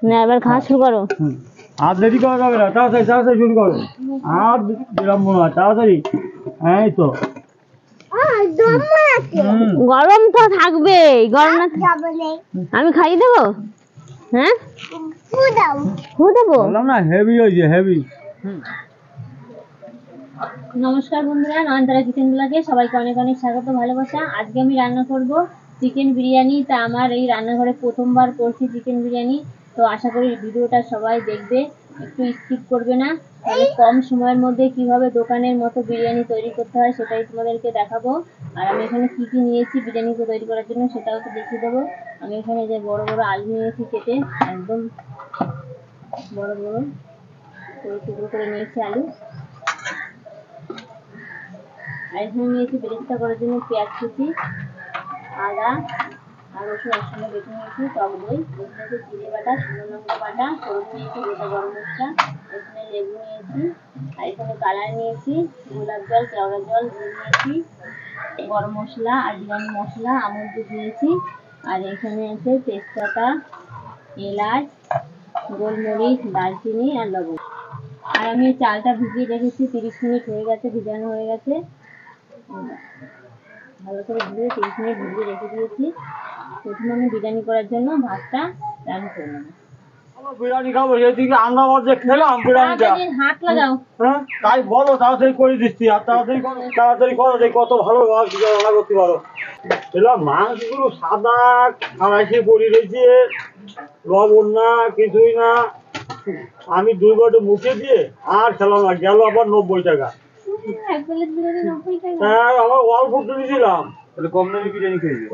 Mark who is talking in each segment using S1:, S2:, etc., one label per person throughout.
S1: না এবার খাওয়া শুরু করো।
S2: আর দেরি করা যাবে না, তাড়াতাড়ি তাড়াতাড়ি শুরু করো। আর বিলম্ব না, তাড়াতাড়ি। এই তো
S1: গরম তো থাকবে, গরম না আমি খাইয়ে দেবো। হ্যাঁ ফু দেবো।
S2: বললাম না হেভি হয়েছে, হেভি।
S1: নমস্কার বন্ধুরা, নয়নতারা কিচেন ব্লগে সবাইকে অনেক অনেক স্বাগত, ভালোবাসা। আজকে আমি রান্না করব চিকেন বিরিয়ানি। তা আমার এই রান্নাঘরে প্রথমবার করছি চিকেন বিরিয়ানি। তো আশা করি ভিডিওটা সবাই দেখবে, একটু স্কিপ করবে না। তাহলে কম সময়ের মধ্যে কিভাবে দোকানের মতো বিরিয়ানি তৈরি করতে হয় সেটাই তোমাদেরকে দেখাবো। আর আমি এখানে কী কী নিয়েছি বিরিয়ানিটা তৈরি করার জন্য সেটাও তো দেখিয়ে দেবো। আমি এখানে যে বড় বড় আলু নিয়েছি কেটে, একদম বড় বড় টুকরো করে নিয়েছি আলু। আর এখানে নিয়েছি বেরেস্তা করার জন্য পেঁয়াজ কুচি, আদা আর রসুন একসঙ্গে বেটে নিয়েছি, টক দই, এখানে জিরে বাটা, শুকনো লঙ্কা বাটা, হলুদ নিয়েছি, গোটা গরম মশলা, এখানে লেবু নিয়েছি, আর এখানে কালার নিয়েছি, গোলাপ জল, কেওড়া জল, দুধ নিয়েছি, গরম মশলা আর বিরিয়ানি মশলা, আমুল দুধ নিয়েছি, আর এখানে আছে তেজপাতা, এলাচ, গোলমরিচ, দারচিনি আর লবঙ্গ। আর আমি চালটা ভিজিয়ে রেখেছি, 30 মিনিট হয়ে গেছে, ভিজানো হয়ে গেছে। ভালো করে ধুয়ে 30 মিনিট ভিজিয়ে রেখে দিয়েছি। প্রথমে আমি বিরিয়ানি করার জন্য ভাতটা রান্না করে নেব।
S2: বিরিয়ানি খাবো, এদিকে আমরা যে খেলাম বিরিয়ানিটা।
S1: হাত লাগাও।
S2: হ্যাঁ তাই বলো, তাড়াতাড়ি করে দিচ্ছি। আর তাড়াতাড়ি করো, তাড়াতাড়ি করো, দেখি কত ভালো রান্না করতে পারো। এলাম মাংসগুলো সাদা খাড়াইছে পড়ে রয়েছে, লবণ না কিছুই না। আমি 2 বটে মুখে দিয়ে আর খেলাম না, গেল আবার 90 টাকা। হ্যাঁ আবার অল্প দিয়েছিলাম। কম দামি বিরিয়ানি খেয়েছি।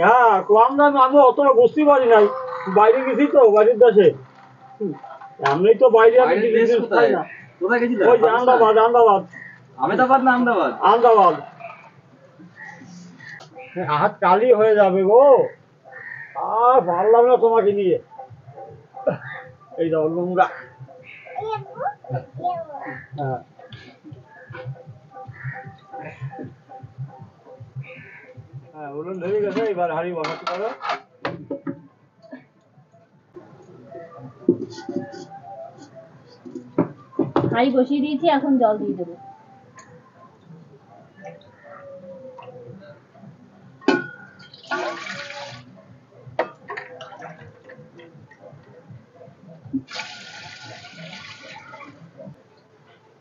S2: হ্যাঁ কম দামি, আমি অতটা বুঝতেই পারি নাই। বাইরে গেছি তো, বাড়ির দেশে। আমি তো বাইরে খাই না। ওই যে আহমেদাবাদ, আহমেদাবাদ না আহমেদাবাদ, আহমেদাবাদ। হাত কালি হয়ে যাবে গো, আর পারলাম না তোমাকে নিয়ে। এই যাও নোংরা। হ্যাঁ হ্যাঁ বলুন ধরে গেছে, এবার হাড়ি বসাতে পারো।
S1: হাঁড়ি বসিয়ে দিয়েছি, এখন জল দিয়ে দেবো।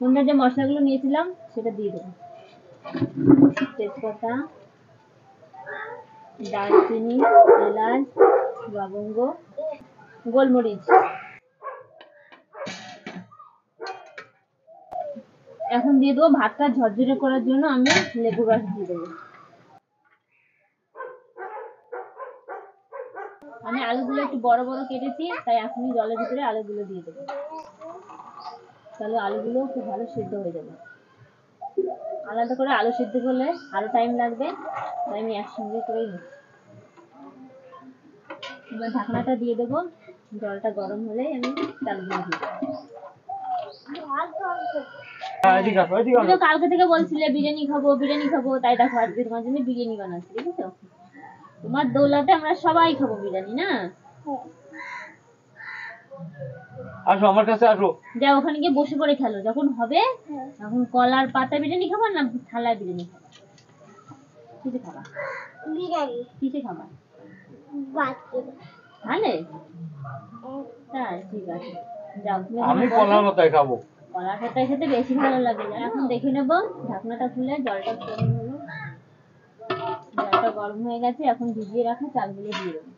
S1: আমরা যে মশলাগুলো নিয়েছিলাম সেটা দিয়ে দেবো। তেজপাতা, দারচিনি, এলাচ, লবঙ্গ, গোলমরিচ। এখন দিয়ে দেবো ভাতটা ঝরঝরে করার জন্য আমি লেবু রস দিয়ে দেবো। আমি আলুগুলো একটু বড় বড় কেটেছি, তাই এখনই জলের ভিতরে আলুগুলো দিয়ে দেবো। তাহলে আলুগুলো খুব ভালো সিদ্ধ হয়ে যাবে। আলাদা করে আলু সিদ্ধ করলে আরো টাইম লাগবে, তাই আমি একসঙ্গে করেই নিই। এবার ঢাকনাটা দিয়ে দেবো, জলটা গরম হলে আমি চালগুলো দিয়ে দেবো। কালকে থেকে বলছিলে বিরিয়ানি খাবো বিরিয়ানি খাবো, তাই দেখো আজকে তোমার জন্য বিরিয়ানি বানাচ্ছি, দেখেছো? তোমার দৌলতে আমরা সবাই খাবো বিরিয়ানি, না?
S2: আসো আমার কাছে, আসো।
S1: যাও ওখানে গিয়ে বসে পড়ে খেলো, যখন হবে তখন কলার পাতা বিরিয়ানি খাবা না থালায় বিরিয়ানি খাবা? কিসে খাবা বিরিয়ানি? কিসে খাবা? তাহলে তাই ঠিক আছে, যাও।
S2: আমি কলার পাতায় খাবো।
S1: কলার পাতায় খেতে বেশি ভালো লাগে। এখন দেখে নেবো, ঢাকনাটা খুলে জলটা গরম হলো, জলটা গরম হয়ে গেছে। এখন ভিজিয়ে রাখা চালগুলো দিয়ে দেবো।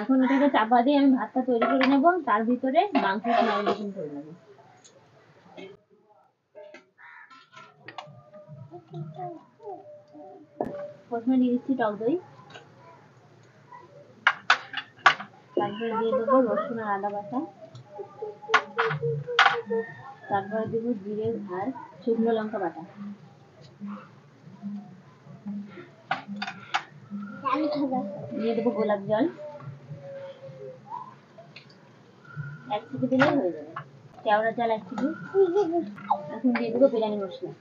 S1: এখন এটাকে চাপা দিয়ে আমি ভাতটা তৈরি করে নেব, তার ভিতরে মাংসের ম্যারিনেশন করে নেব। প্রথমে দিয়ে দিচ্ছি টক দই, তারপরে দিয়ে দেবো রসুন আর আদা বাটা, তারপরে দেবো জিরে আর শুকনো লঙ্কা বাটা, দিয়ে দেবো গোলাপ জল, এক সিটি দিলেই হয়ে যাবে। কেওড়া চাল 1 সিটি। এখন দিয়ে দেবো বিরিয়ানি মশলা,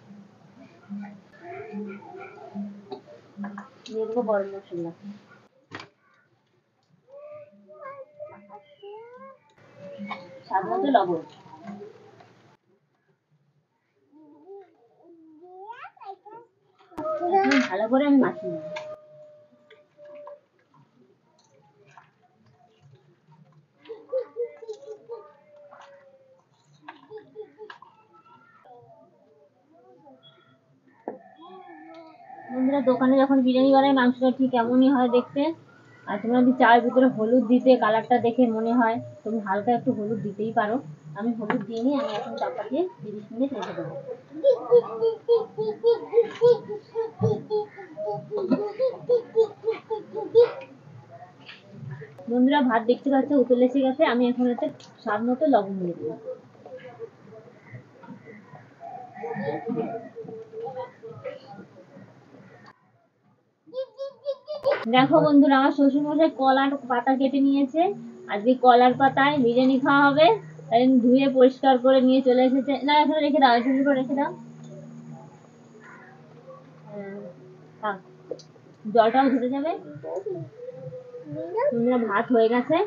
S1: দিয়ে দেবো গরম মশলা, স্বাদ মতো লবণ। এখন ভালো করে আমি মাখিয়ে নেব। বন্ধুরা, দোকানে যখন বিরিয়ানি বানাই মাংসটা ঠিক এমনই হয় দেখতে। আর তোমরা যদি চার ভিতরে হলুদ দিতে, কালারটা দেখে মনে হয় তুমি হালকা একটু হলুদ দিতেই পারো। আমি হলুদ দিইনি, আমি এখন চাপা দিয়ে 30 মিনিট রেখে দেবো। বন্ধুরা, ভাত দেখতে পাচ্ছ উতলে এসে গেছে। আমি এখন এতে স্বাদ মতো লবণ দিয়ে দেবো। দেখো বন্ধুরা, আমার শ্বশুর মশাই কলার পাতা কেটে নিয়েছে। আজকে কলার পাতায় বিরিয়ানি খাওয়া হবে, তাই ধুয়ে পরিষ্কার করে নিয়ে চলে এসেছে। না, এখানে রেখে দাও, এখানে করে রেখে দাও। থাক, জলটাও ঝরে যাবে। বন্ধুরা, ভাত হয়ে গেছে,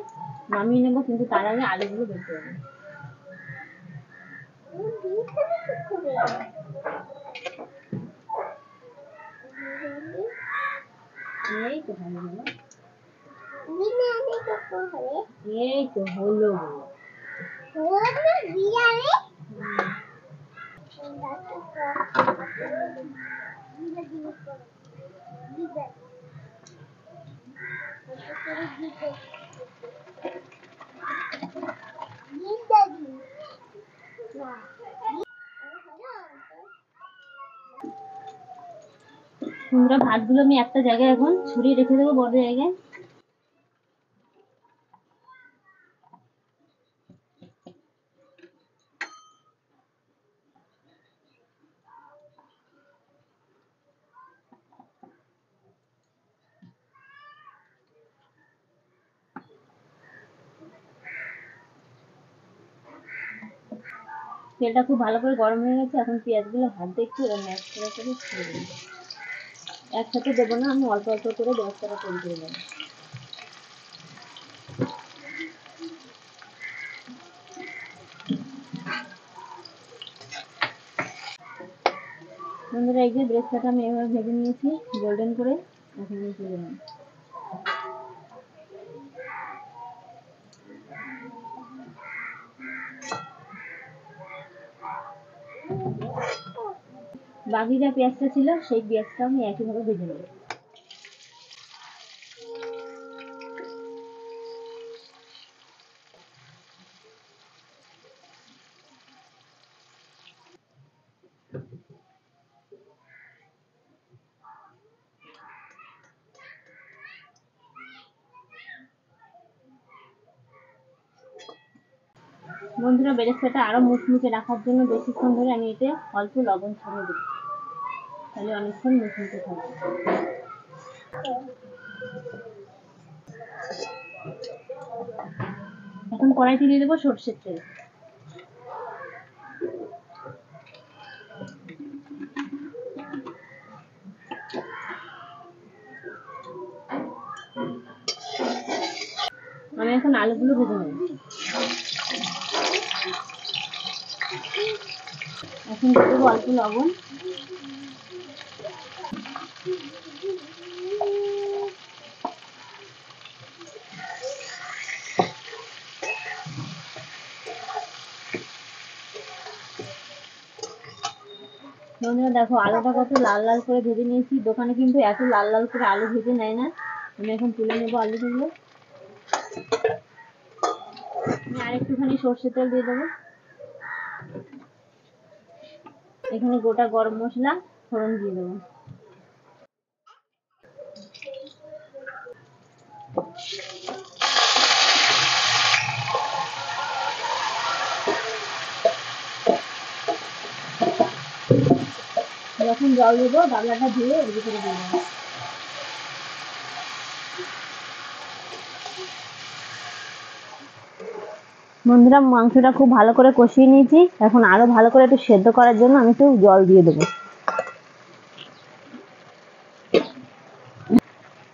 S1: নামিয়ে নেবো, কিন্তু তার আগে আলুগুলো বের করে নেবো। এই তো ভালো হলো, এই তো হলো। তোমরা ভাতগুলো আমি একটা জায়গায় এখন ছড়িয়ে রেখে দেবো, বড় জায়গায়। তেলটা খুব ভালো করে গরম হয়ে গেছে। এখন পেঁয়াজগুলো হাত দিয়ে একটু ম্যাশ করে করে ছেড়ে দেবো। একসাথে দেবো না, আমি অল্প অল্প করে ব্যবস্থাটা তৈরি করে দেবো। বন্ধুরা, এই যে ব্রেস্তাটা আমি এভাবে ভেজে নিয়েছি গোল্ডেন করে। এখন আমি তুলে নেব। বাকি যা পেঁয়াজটা ছিল সেই পেঁয়াজটা আমি একইভাবে ভেজে নেব। বন্ধুরা, বেরেস্তাটা আরো মুচমুচে রাখার জন্য বেশিক্ষণ ধরে আমি এতে অল্প লবণ ছড়িয়ে দেবো, তাহলে অনেকক্ষণ মুচমুচে থাকবে। এখন কড়াইতে দিয়ে দেবো সর্ষের তেল। আমি এখন আলুগুলো ভেজে নেব। এখন দিয়ে দেবো অল্প লবণ। বন্ধুরা, দেখো আলুটা কত লাল লাল করে ভেজে নিয়েছি। দোকানে কিন্তু এত লাল লাল করে আলু ভেজে নেয় না। আমি এখন তুলে নেবো আলুগুলো। আমি আরেকটুখানি সর্ষের তেল দিয়ে দেবো। এখানে গোটা গরম মশলা ফোড়ন দিয়ে দেবো। যখন জল দেবো গামলাটা ধুয়ে এর ভিতরে দিয়ে দেবো। বন্ধুরা, মাংসটা খুব ভালো করে কষিয়ে নিয়েছি। এখন আরো ভালো করে একটু সেদ্ধ করার জন্য আমি একটু জল দিয়ে দেবো।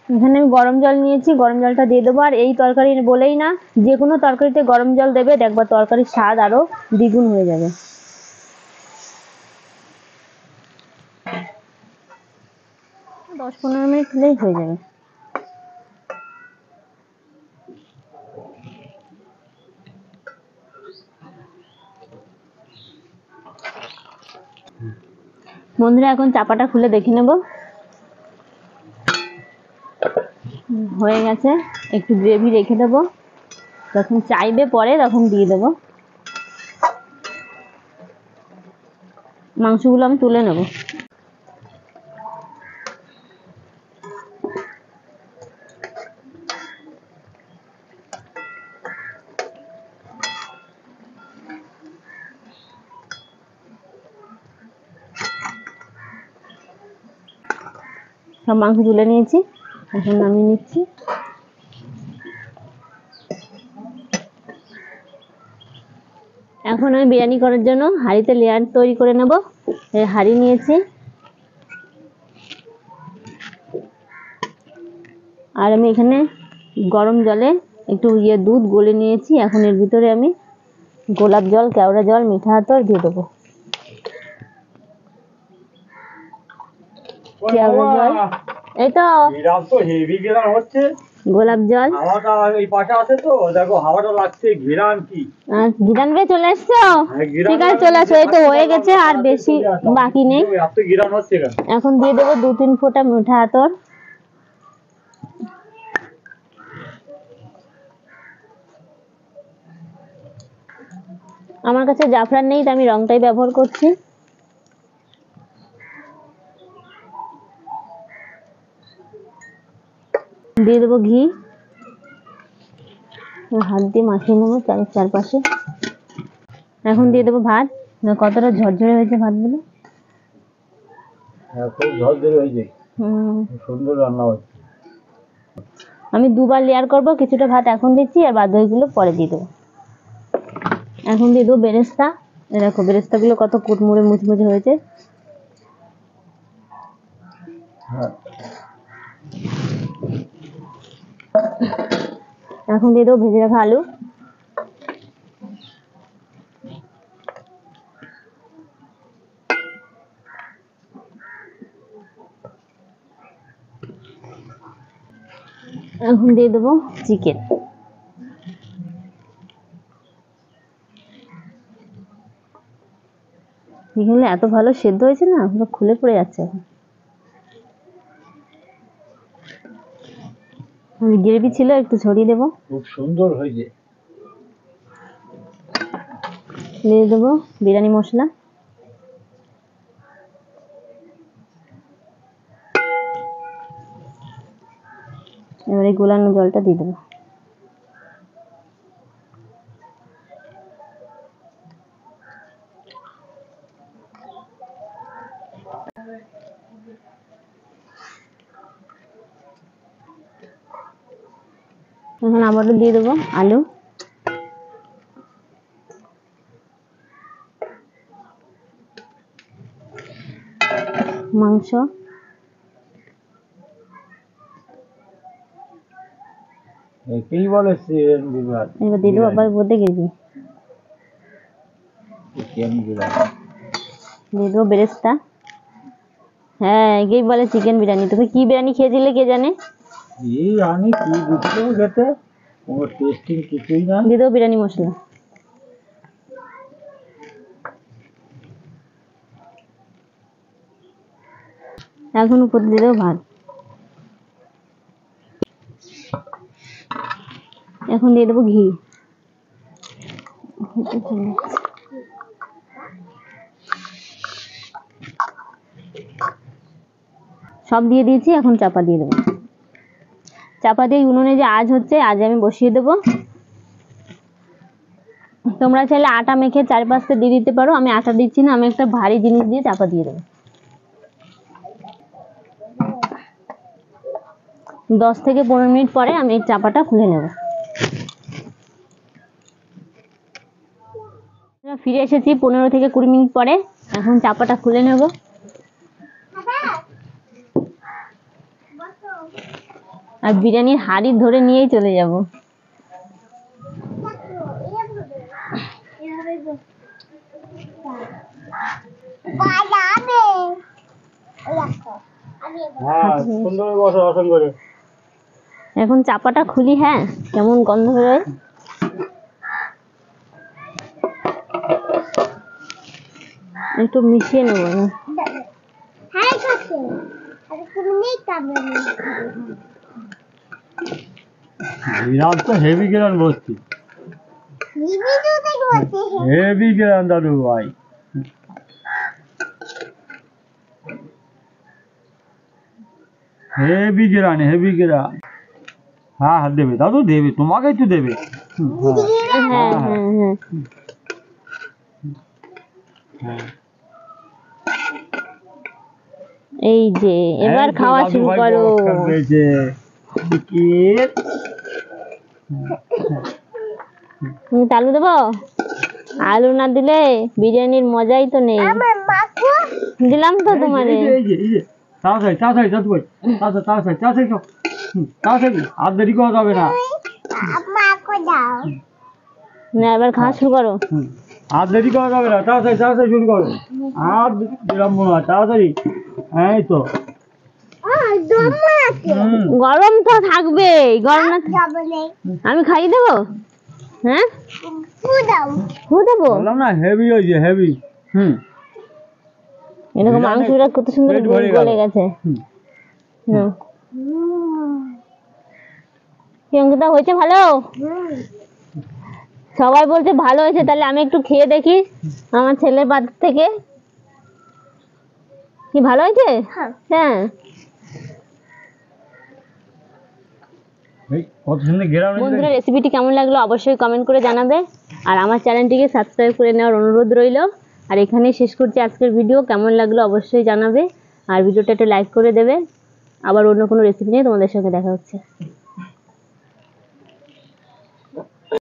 S1: এখানে আমি গরম জল নিয়েছি, গরম জলটা দিয়ে দেবো। আর এই তরকারি বলেই না, যে কোনো তরকারিতে গরম জল দেবে, দেখবা তরকারির স্বাদ আরো দ্বিগুণ হয়ে যাবে। 10-15 মিনিট হলেই হয়ে যাবে। বন্ধুরা, এখন চাপাটা খুলে দেখে নেব। হয়ে গেছে। একটু গ্রেভি রেখে দেবো, যখন চাইবে পরে তখন দিয়ে দেবো। মাংসগুলো আমি তুলে নেব। সব মাংস তুলে নিয়েছি, এখন নামিয়ে নিচ্ছি। এখন আমি বিরিয়ানি করার জন্য হাঁড়িতে লেয়ার তৈরি করে নেব। এই হাঁড়ি নিয়েছি, আর আমি এখানে গরম জলে একটু দুধ গলে নিয়েছি। এখন এর ভিতরে আমি গোলাপ জল, কেওড়া জল, মিঠা আতর দিয়ে দেবো। কেওড়া জল, এই তো
S2: হেভি ঘেরান হচ্ছে।
S1: গোলাপ জল,
S2: হাওয়াটা এই পাশে আছে তো, দেখো হাওয়াটা লাগছে। ঘেরান কি
S1: ঘিরান বেয়ে চলে এসছো? ঠিক আছে, চলে আসো। এই তো হয়ে গেছে, আর বেশি বাকি নেই। এখন দিয়ে দেবো 2-3 ফোঁটা মিঠা আতর। আমার কাছে জাফরান নেই, তাই আমি রংটাই ব্যবহার করছি। দিয়ে দেবো ঘি, হাত দিয়ে মাখিয়ে নেবো চারপাশে। এখন দিয়ে দেবো ভাত। কতটা ঝরঝরে হয়েছে ভাতগুলো,
S2: খুব ঝরঝরে হয়েছে, সুন্দর রান্না হচ্ছে।
S1: আমি দুবার লেয়ার করব। কিছুটা ভাত এখন দিচ্ছি, আর বাদ বাকিগুলো পরে দিয়ে দেবো। এখন দিয়ে দেবো বেরেস্তা। দেখো বেরেস্তাগুলো কত কুটমুড়ে মুচমুচে হয়েছে। এখন দিয়ে দেবো ভেজে রাখা আলু। এখন দিয়ে দেবো চিকেন। চিকেনগুলো এত ভালো সেদ্ধ হয়েছে না, পুরো খুলে পড়ে যাচ্ছে। এখন গ্রেভি ছিল, একটু ছড়িয়ে দেবো।
S2: খুব সুন্দর হয়েছে।
S1: দিয়ে দেবো বিরিয়ানি মশলা। এবারে গোলানো জলটা দিয়ে দেবো। এখন আবারও দিয়ে দেবো আলু, মাংস,
S2: কি বলে
S1: এবার দিয়ে দেবো আবার বোধে গ্রেভি। দিয়ে দেবো বেরেস্তা। হ্যাঁ, একেই বলে চিকেন বিরিয়ানি। তুমি কি বিরিয়ানি খেয়েছিলে কে জানে?
S2: আমি কি বুঝতে খেতে, ওর টেস্টিং কিছুই না।
S1: দিয়ে দেবো বিরিয়ানি মশলা। এখন উপর দিয়ে দেবো ভাত। এখন দিয়ে দেবো ঘি। সব দিয়ে দিয়েছি, এখন চাপা দিয়ে দেবো। চাপা দিয়ে উনুনে যে আঁচ হচ্ছে, আজ আমি বসিয়ে দেবো। তোমরা চাইলে আটা মেখে চারপাশে দিয়ে দিতে পারো। আমি আটা দিচ্ছি না, আমি একটা ভারী জিনিস দিয়ে চাপা দিয়ে দেবো। 10 থেকে 15 মিনিট পরে আমি এই চাপাটা খুলে নেব। ফিরে এসেছি 15 থেকে 20 মিনিট পরে। এখন চাপাটা খুলে নেব। আর বিরিয়ানির হাঁড়ি ধরে নিয়েই চলে যাব।
S2: সুন্দর বসো আসন করে।
S1: এখন চাপাটা খুলি। হ্যাঁ, কেমন গন্ধ বেরোয়। একটু মিশিয়ে নেব।
S2: বিরাট তো হেভি গেরান বসছি, হেভি গেরান দাদু ভাই। হেভি গেরান, হেভি গেরান। হ্যাঁ হ্যাঁ দেবে দাদু, দেবে, তোমাকেই তো দেবে।
S1: হ্যাঁ হ্যাঁ হ্যাঁ। এই যে এবার খাওয়া শুরু করো। আলু দেবো? আলু না দিলে বিরিয়ানির মজাই তো নেই। দিলাম তো তোমারে।
S2: তাড়াতাড়ি তাড়াতাড়ি দাদু ভাই, তাড়াতাড়ি তাড়াতাড়ি তাড়াতাড়ি খাও, তাড়াতাড়ি, আর দেরি করা যাবে না।
S1: না, এবার খাওয়া শুরু করো।
S2: আর দেরি করা যাবে না, তাড়াতাড়ি তাড়াতাড়ি শুরু করো। আর দিলাম মনে হয়, তাড়াতাড়ি। এই তো
S1: গরম তো থাকবে, গরম না আমি খাইয়ে দেবো। হ্যাঁ ফু দেবো।
S2: বললাম না হেভি হয়েছে, হেভি।
S1: এরকম মাংসটা কত সুন্দর গলে গেছে। কি অঙ্কিতা, হয়েছে ভালো? সবাই বলছে ভালো হয়েছে, তাহলে আমি একটু খেয়ে দেখি আমার ছেলের পাত থেকে। কি ভালো হয়েছে? হ্যাঁ। বন্ধুরা, রেসিপিটি কেমন লাগলো অবশ্যই কমেন্ট করে জানাবে। আর আমার চ্যানেলটিকে সাবস্ক্রাইব করে নেওয়ার অনুরোধ রইল। আর এখানেই শেষ করছি আজকের ভিডিও। কেমন লাগলো অবশ্যই জানাবে। আর ভিডিওটা একটু লাইক করে দেবে। আবার অন্য কোনো রেসিপি নিয়ে তোমাদের সঙ্গে দেখা হচ্ছে।